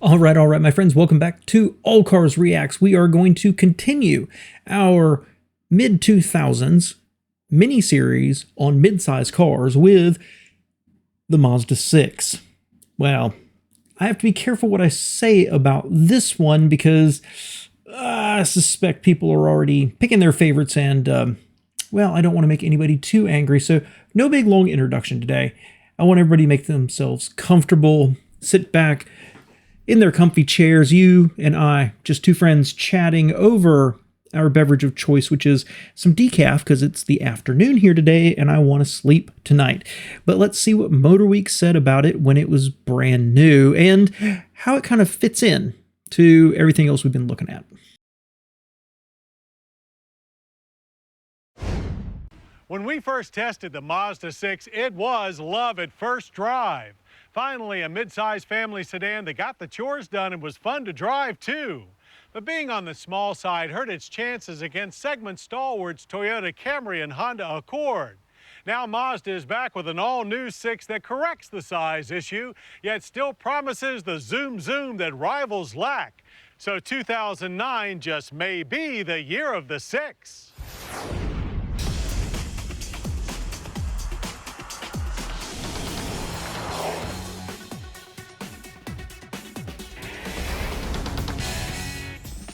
All right, my friends, welcome back to All Cars Reacts. We are going to continue our mid-2000s mini-series on mid-size cars with the Mazda6. Well, I have to be careful what I say about this one because I suspect people are already picking their favorites and, well, I don't want to make anybody too angry, so no big long introduction today. I want everybody to make themselves comfortable, sit back in their comfy chairs, you and I, just two friends chatting over our beverage of choice, which is some decaf because it's the afternoon here today and I want to sleep tonight. But let's see what Motorweek said about it when it was brand new and how it kind of fits in to everything else we've been looking at. When we first tested the Mazda6, it was love at first drive. Finally, a mid-size family sedan that got the chores done and was fun to drive too. But being on the small side hurt its chances against segment stalwarts Toyota Camry and Honda Accord. Now Mazda is back with an all-new 6 that corrects the size issue, yet still promises the zoom that rivals lack. So 2009 just may be the year of the 6.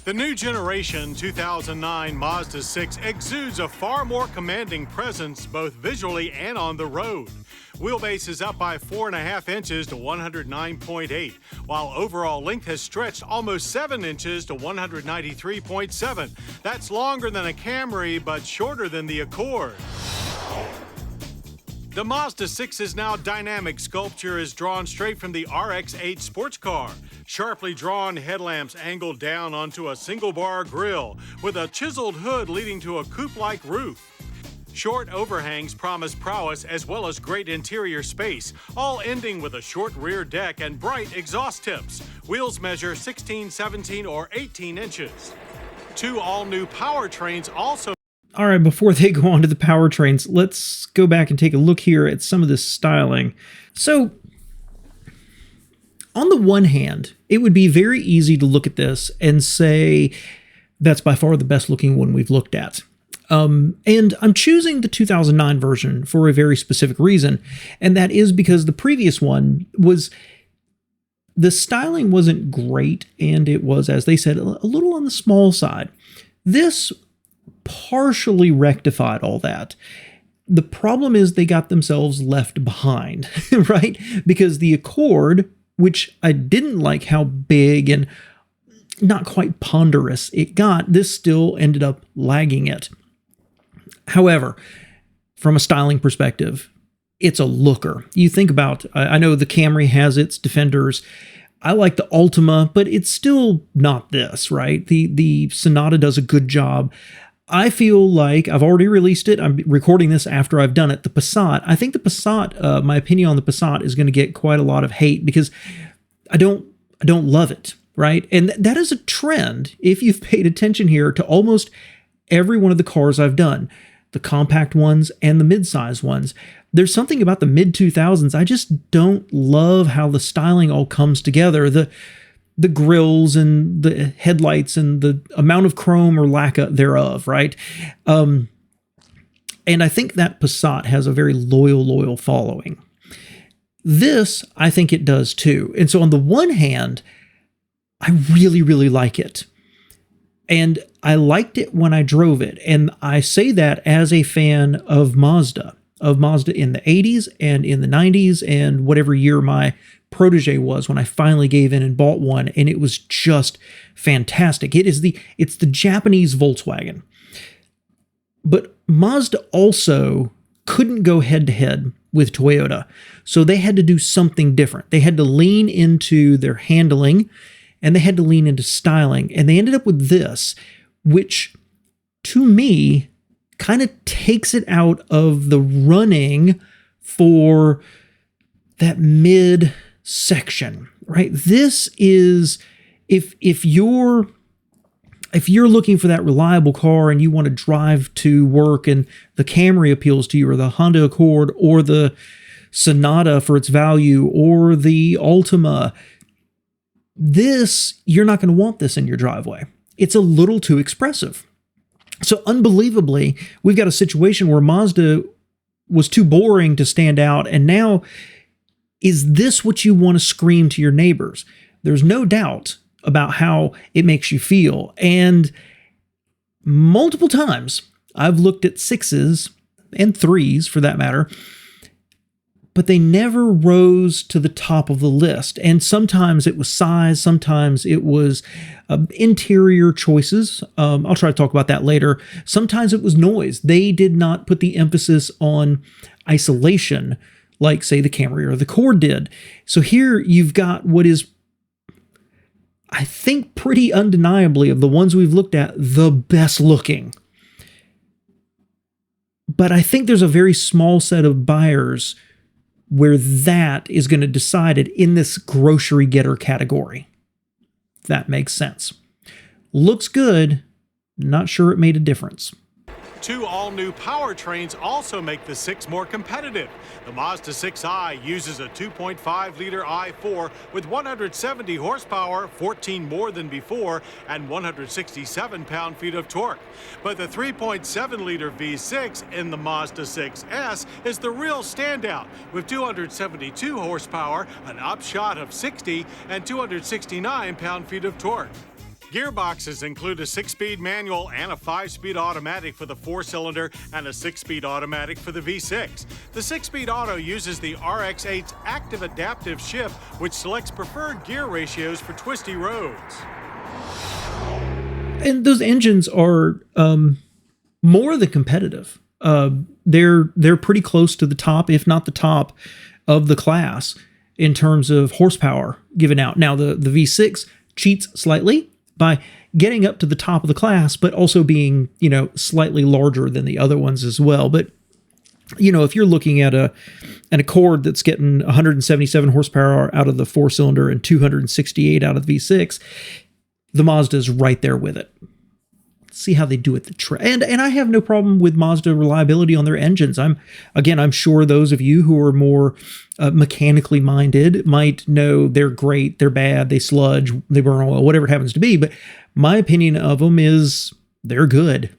The new generation 2009 Mazda 6 exudes a far more commanding presence both visually and on the road. Wheelbase is up by 4.5 inches to 109.8, while overall length has stretched almost 7 inches to 193.7. That's longer than a Camry, but shorter than the Accord. The Mazda 6's now dynamic sculpture is drawn straight from the RX-8 sports car. Sharply drawn headlamps angled down onto a single-bar grille with a chiseled hood leading to a coupe-like roof. Short overhangs promise prowess as well as great interior space, all ending with a short rear deck and bright exhaust tips. Wheels measure 16, 17, or 18 inches. Two all-new powertrains also. All right, before they go on to the powertrains, let's go back and take a look here at some of this styling. So, on the one hand, it would be very easy to look at this and say that's by far the best looking one we've looked at. And I'm choosing the 2009 version for a very specific reason, and that is because the previous one was, the styling wasn't great, and it was, as they said, a little on the small side. This partially rectified all that. The problem is they got themselves left behind, right? Because the Accord, which I didn't like how big and not quite ponderous it got, this still ended up lagging it. However, from a styling perspective, it's a looker. You think about, I know the Camry has its defenders. I like the Altima, but it's still not this, right? The Sonata does a good job. I feel like I've already released it. I'm recording this after I've done it. The Passat, I think the Passat, my opinion on the Passat is going to get quite a lot of hate because I don't love it, right? And that is a trend, if you've paid attention here, to almost every one of the cars I've done, the compact ones and the mid-size ones. There's something about the mid-2000s, I just don't love how the styling all comes together. The grills and the headlights and the amount of chrome or lack thereof, right? And I think that Passat has a very loyal following. This, I think it does too. And so on the one hand, I really like it. And I liked it when I drove it. And I say that as a fan of Mazda in the 80s and in the 90s and whatever year my protege was when I finally gave in and bought one, and it was just fantastic. It's the Japanese Volkswagen. But Mazda also couldn't go head-to-head with Toyota, so they had to do something different. They had to lean into their handling, and they had to lean into styling, and they ended up with this, which, to me, kind of takes it out of the running for that mid section, right? This is, if you're looking for that reliable car and you want to drive to work and the Camry appeals to you, or the Honda Accord, or the Sonata for its value, or the Altima, This, you're not going to want this in your driveway. It's a little too expressive. So unbelievably, we've got a situation where Mazda was too boring to stand out, and now, is this what you want to scream to your neighbors? There's no doubt about how it makes you feel. And multiple times, I've looked at 6s and 3s for that matter, but they never rose to the top of the list. And sometimes it was size, sometimes it was interior choices. I'll try to talk about that later. Sometimes it was noise. They did not put the emphasis on isolation like, say, the Camry or the Accord did. So here you've got what is, I think, pretty undeniably, of the ones we've looked at, the best looking. But I think there's a very small set of buyers where that is going to decide it in this grocery getter category. If that makes sense. Looks good. Not sure it made a difference. 2 all-new powertrains also make the 6 more competitive. The Mazda6i uses a 2.5-liter i4 with 170 horsepower, 14 more than before, and 167 pound-feet of torque. But the 3.7-liter V6 in the Mazda6S is the real standout, with 272 horsepower, an upshot of 60, and 269 pound-feet of torque. Gearboxes include a 6-speed manual and a 5-speed automatic for the 4-cylinder and a 6-speed automatic for the V6. The 6-speed auto uses the RX-8's active adaptive shift, which selects preferred gear ratios for twisty roads. And those engines are more than competitive. They're pretty close to the top, if not the top, of the class in terms of horsepower given out. Now, the V6 cheats slightly by getting up to the top of the class, but also being, slightly larger than the other ones as well. But, if you're looking at an Accord that's getting 177 horsepower out of the 4-cylinder and 268 out of the V6, the Mazda's right there with it. See how they do it. And I have no problem with Mazda reliability on their engines. I'm sure those of you who are more mechanically minded might know they're great, they're bad, they sludge, they burn oil, whatever it happens to be. But my opinion of them is they're good.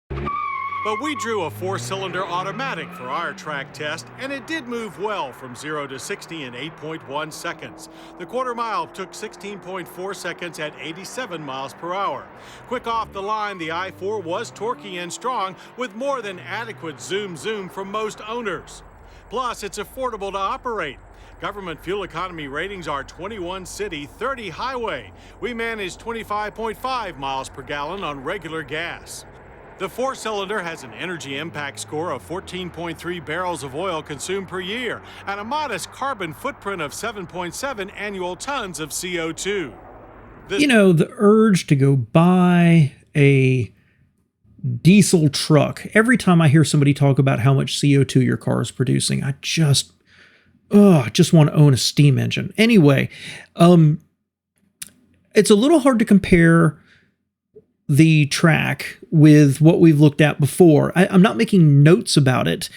But we drew a 4-cylinder automatic for our track test, and it did move well from 0 to 60 in 8.1 seconds. The quarter mile took 16.4 seconds at 87 miles per hour. Quick off the line, the i4 was torquey and strong with more than adequate zoom from most owners. Plus, it's affordable to operate. Government fuel economy ratings are 21 city, 30 highway. We manage 25.5 miles per gallon on regular gas. The 4-cylinder has an energy impact score of 14.3 barrels of oil consumed per year and a modest carbon footprint of 7.7 annual tons of CO2. The urge to go buy a diesel truck, every time I hear somebody talk about how much CO2 your car is producing, I just want to own a steam engine. Anyway, it's a little hard to compare the track with what we've looked at before. I'm not making notes about it,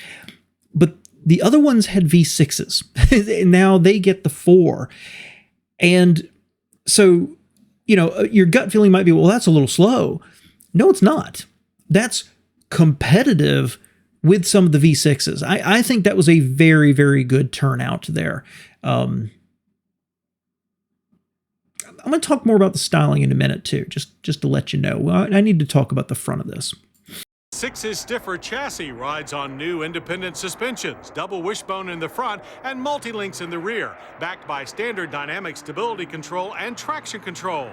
but the other ones had V6s. Now they get the 4. And so, your gut feeling might be, well, that's a little slow. No, it's not. That's competitive with some of the V6s. I think that was a very, very good turnout there. I'm going to talk more about the styling in a minute too, just to let you know. I need to talk about the front of this. 6's stiffer chassis rides on new independent suspensions, double wishbone in the front and multi-links in the rear, backed by standard dynamic stability control and traction control.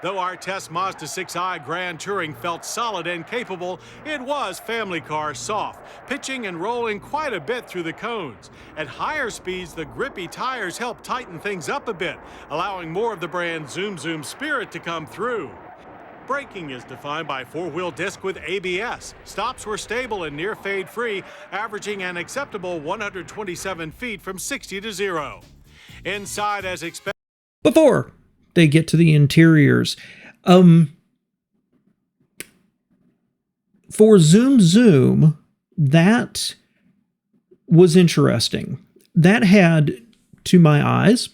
Though our test Mazda6i Grand Touring felt solid and capable, it was family car soft, pitching and rolling quite a bit through the cones. At higher speeds, the grippy tires help tighten things up a bit, allowing more of the brand's zoom spirit to come through. Braking is defined by 4-wheel disc with ABS. Stops were stable and near fade free, averaging an acceptable 127 feet from 60 to 0. Inside, as expected. Before they get to the interiors, for zoom, that was interesting. That had, to my eyes,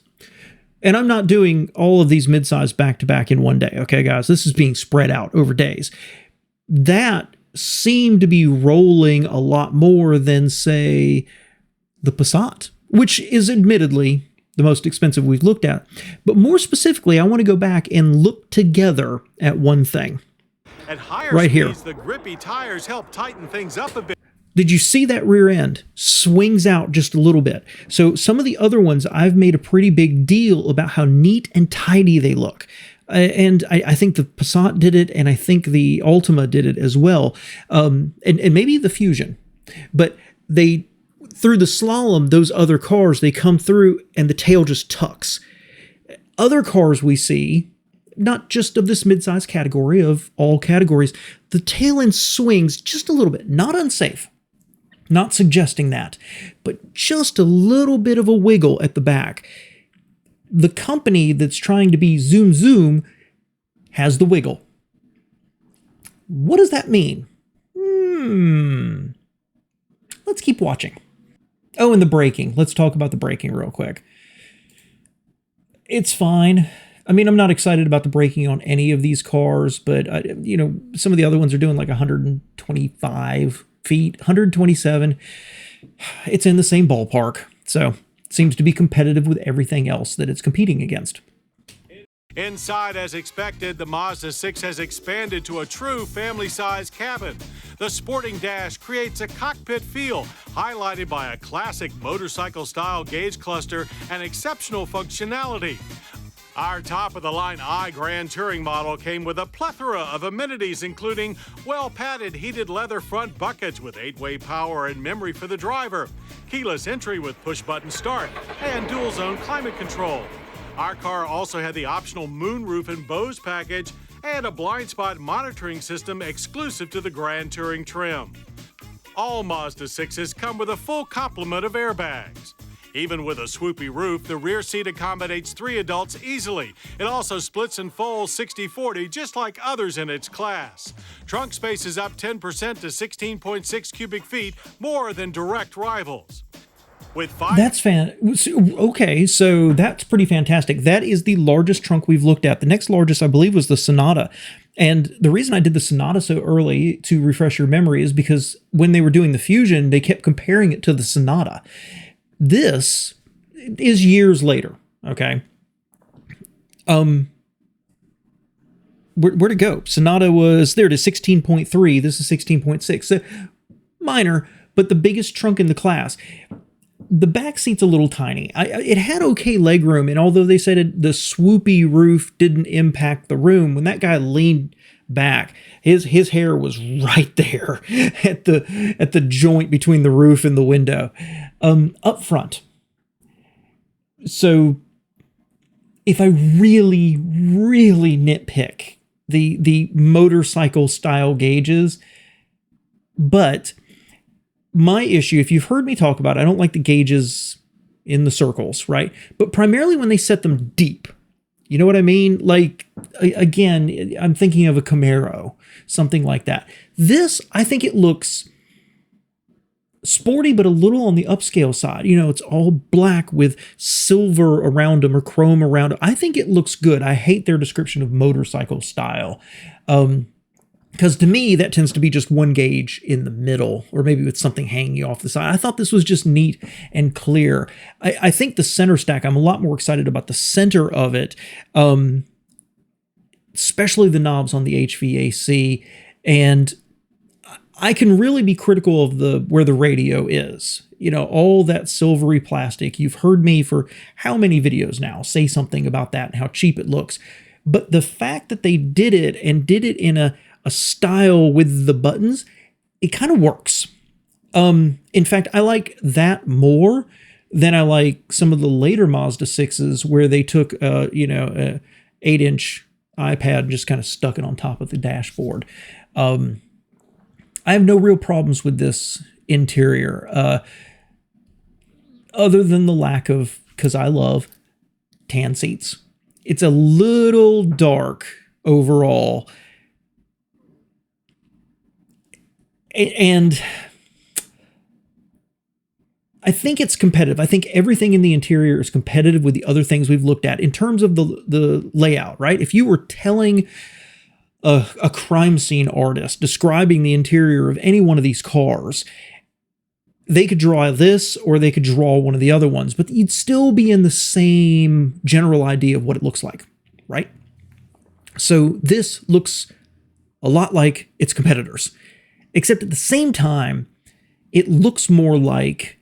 And I'm not doing all of these midsize back-to-back in one day, okay, guys? This is being spread out over days. That seemed to be rolling a lot more than, say, the Passat, which is admittedly the most expensive we've looked at. But more specifically, I want to go back and look together at one thing. At higher right speeds, here. the grippy tires help tighten things up a bit. Did you see that rear end swings out just a little bit? So some of the other ones, I've made a pretty big deal about how neat and tidy they look. And I think the Passat did it, and I think the Altima did it as well, and maybe the Fusion. But they, through the slalom, those other cars, they come through and the tail just tucks. Other cars we see, not just of this midsize category, of all categories, the tail end swings just a little bit. Not unsafe. Not suggesting that, but just a little bit of a wiggle at the back. The company that's trying to be zoom zoom has the wiggle. What does that mean? Let's keep watching. Oh, and the braking. Let's talk about the braking real quick. It's fine. I mean, I'm not excited about the braking on any of these cars, but some of the other ones are doing like 125 feet, 127. It's in the same ballpark, so it seems to be competitive with everything else that it's competing against. Inside, as expected, the Mazda 6 has expanded to a true family-size cabin. The sporting dash creates a cockpit feel, highlighted by a classic motorcycle-style gauge cluster and exceptional functionality. Our top-of-the-line Grand Touring model came with a plethora of amenities, including well-padded heated leather front buckets with 8-way power and memory for the driver, keyless entry with push-button start, and dual-zone climate control. Our car also had the optional moonroof and Bose package and a blind spot monitoring system exclusive to the Grand Touring trim. All Mazda 6s come with a full complement of airbags. Even with a swoopy roof, the rear seat accommodates 3 adults easily. It also splits and folds 60/40, just like others in its class. Trunk space is up 10% to 16.6 cubic feet, more than direct rivals. With Okay, so that's pretty fantastic. That is the largest trunk we've looked at. The next largest, I believe, was the Sonata. And the reason I did the Sonata so early, to refresh your memory, is because when they were doing the Fusion, they kept comparing it to the Sonata. This is years later, okay? Where'd it go? Sonata was, there it is, 16.3. This is 16.6. So minor, but the biggest trunk in the class. The back seat's a little tiny. It had okay legroom, and although they said the swoopy roof didn't impact the room, when that guy leaned back, his hair was right there at the joint between the roof and the window, up front. So if I really nitpick the motorcycle style gauges, but my issue, if you've heard me talk about it, I don't like the gauges in the circles, right? But primarily when they set them deep. You know what I mean? Like, again, I'm thinking of a Camaro, something like that. This, I think it looks sporty, but a little on the upscale side. You know, it's all black with silver around them or chrome around it. I think it looks good. I hate their description of motorcycle style. Because to me, that tends to be just one gauge in the middle, or maybe with something hanging off the side. I thought this was just neat and clear. I think the center stack, I'm a lot more excited about the center of it, especially the knobs on the HVAC. And I can really be critical of where the radio is. You know, all that silvery plastic. You've heard me for how many videos now say something about that and how cheap it looks. But the fact that they did it and did it in a style with the buttons, it kind of works. In fact, I like that more than I like some of the later Mazda 6s where they took, a 8-inch iPad and just kind of stuck it on top of the dashboard. I have no real problems with this interior, other than the lack of, because I love tan seats. It's a little dark overall. And I think it's competitive. I think everything in the interior is competitive with the other things we've looked at in terms of the layout, right? If you were telling a crime scene artist describing the interior of any one of these cars, they could draw this or they could draw one of the other ones, but you'd still be in the same general idea of what it looks like, right? So this looks a lot like its competitors, except at the same time, it looks more like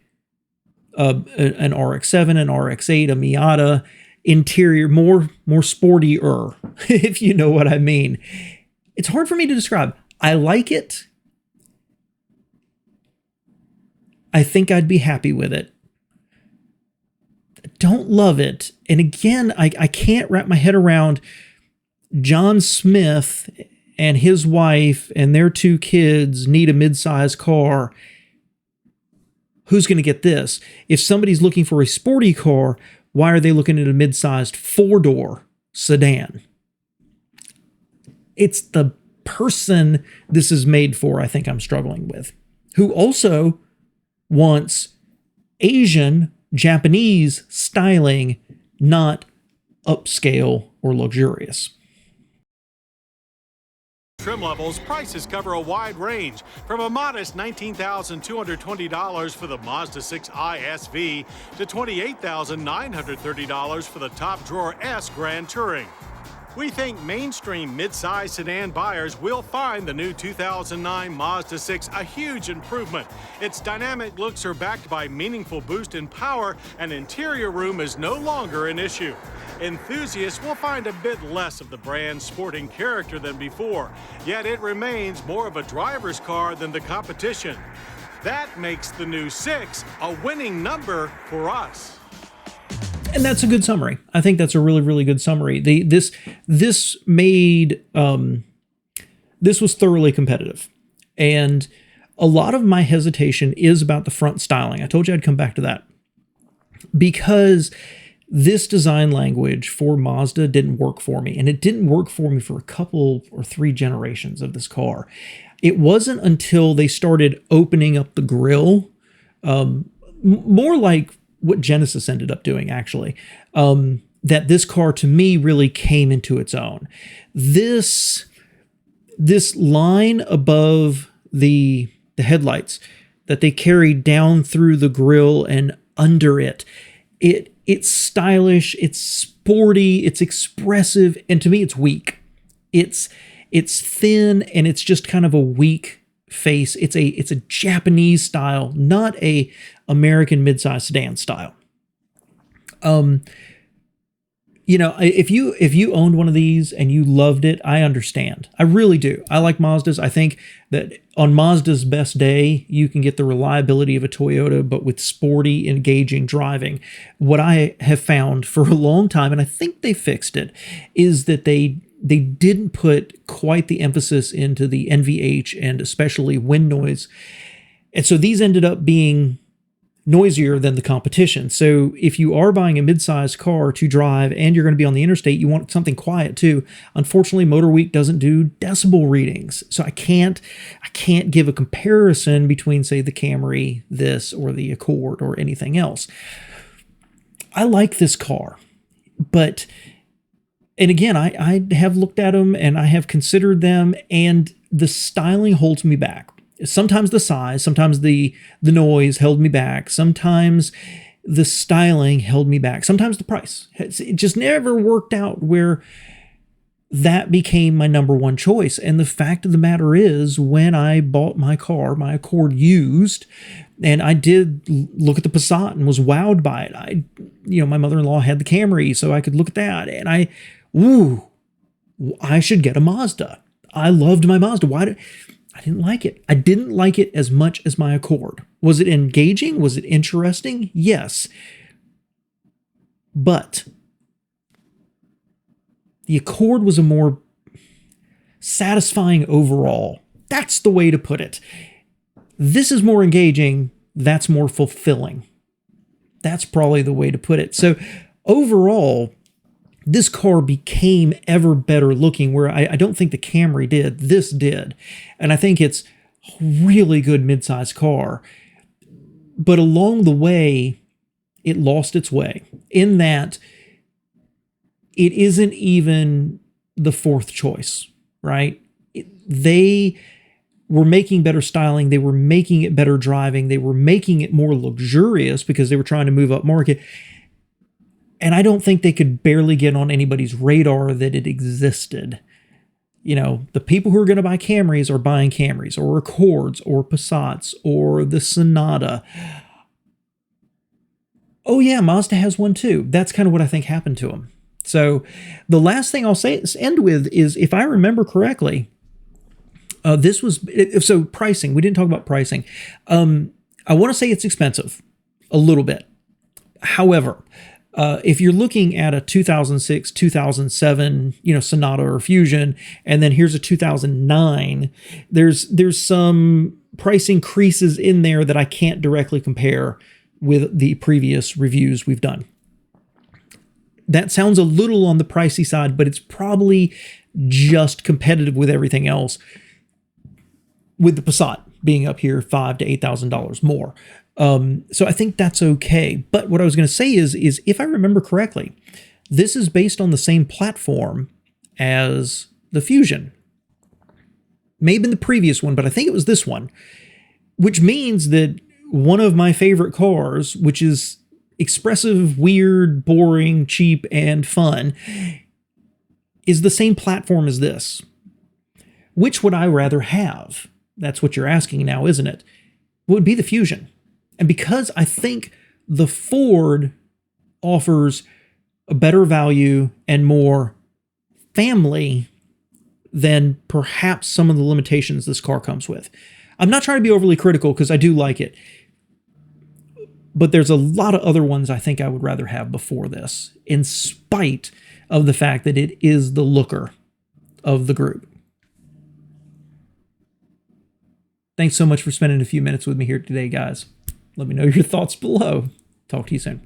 an RX-7, an RX-8, a Miata interior, more sportier, if you know what I mean. It's hard for me to describe. I like it. I think I'd be happy with it. Don't love it. And again, I can't wrap my head around John Smith and his wife and their 2 kids need a mid-size car. Who's going to get this? If somebody's looking for a sporty car, why are they looking at a mid-sized 4-door sedan? It's the person this is made for, I think I'm struggling with, who also wants Asian, Japanese styling, not upscale or luxurious. Trim levels, prices cover a wide range from a modest $19,220 for the Mazda6 ISV to $28,930 for the top drawer S Grand Touring. We think mainstream midsize sedan buyers will find the new 2009 Mazda 6 a huge improvement. Its dynamic looks are backed by meaningful boost in power, and interior room is no longer an issue. Enthusiasts will find a bit less of the brand's sporting character than before, yet it remains more of a driver's car than the competition. That makes the new 6 a winning number for us. And that's a good summary. I think that's a really, really good summary. This was thoroughly competitive. And a lot of my hesitation is about the front styling. I told you I'd come back to that. Because this design language for Mazda didn't work for me. And it didn't work for me for a couple or 3 generations of this car. It wasn't until they started opening up the grille, more like what Genesis ended up doing, actually, that this car to me really came into its own. This line above the headlights that they carry down through the grille and under it's stylish, it's sporty, it's expressive, and to me it's weak. It's thin and it's just kind of a weak face. It's a Japanese style, not a American midsize sedan style. If you owned one of these and you loved it, I understand. I really do. I like Mazdas. I think that on Mazda's best day, you can get the reliability of a Toyota, but with sporty, engaging driving. What I have found for a long time, and I think they fixed it, is that they didn't put quite the emphasis into the NVH and especially wind noise. And so these ended up being noisier than the competition. So if you are buying a mid-sized car to drive and you're going to be on the interstate, you want something quiet too. Unfortunately, Motorweek doesn't do decibel readings. So I can't give a comparison between, say, the Camry, this, or the Accord, or anything else. I like this car, but, and again, I have looked at them and I have considered them, and the styling holds me back. Sometimes the size, sometimes the noise held me back. Sometimes the styling held me back. Sometimes the price. It just never worked out where that became my number one choice. And the fact of the matter is, when I bought my car, my Accord used, and I did look at the Passat and was wowed by it. My mother-in-law had the Camry, so I could look at that. And I should get a Mazda. I loved my Mazda. I didn't like it. I didn't like it as much as my Accord. Was it engaging? Was it interesting? Yes. But the Accord was a more satisfying overall. That's the way to put it. This is more engaging. That's more fulfilling. That's probably the way to put it. So overall, this car became ever better looking, where I don't think the Camry did. This did. And I think it's a really good midsize car. But along the way, it lost its way in that it isn't even the fourth choice, right? They were making better styling. They were making it better driving. They were making it more luxurious because they were trying to move up market. And I don't think they could barely get on anybody's radar that it existed. You know, the people who are going to buy Camrys are buying Camrys or Accords or Passats or the Sonata. Oh yeah, Mazda has one too. That's kind of what I think happened to them. So the last thing I'll say end with is, if I remember correctly, this was, so pricing. We didn't talk about pricing. I want to say it's expensive a little bit. However, if you're looking at a 2006, 2007, Sonata or Fusion, and then here's a 2009, there's some price increases in there that I can't directly compare with the previous reviews we've done. That sounds a little on the pricey side, but it's probably just competitive with everything else, with the Passat being up here $5,000 to $8,000 more. So I think that's okay. But what I was going to say is if I remember correctly, this is based on the same platform as the Fusion. Maybe in the previous one, but I think it was this one, which means that one of my favorite cars, which is expressive, weird, boring, cheap, and fun, is the same platform as this. Which would I rather have? That's what you're asking now, isn't it? It would be the Fusion. And because I think the Ford offers a better value and more family than perhaps some of the limitations this car comes with. I'm not trying to be overly critical because I do like it. But there's a lot of other ones I think I would rather have before this, in spite of the fact that it is the looker of the group. Thanks so much for spending a few minutes with me here today, guys. Let me know your thoughts below. Talk to you soon.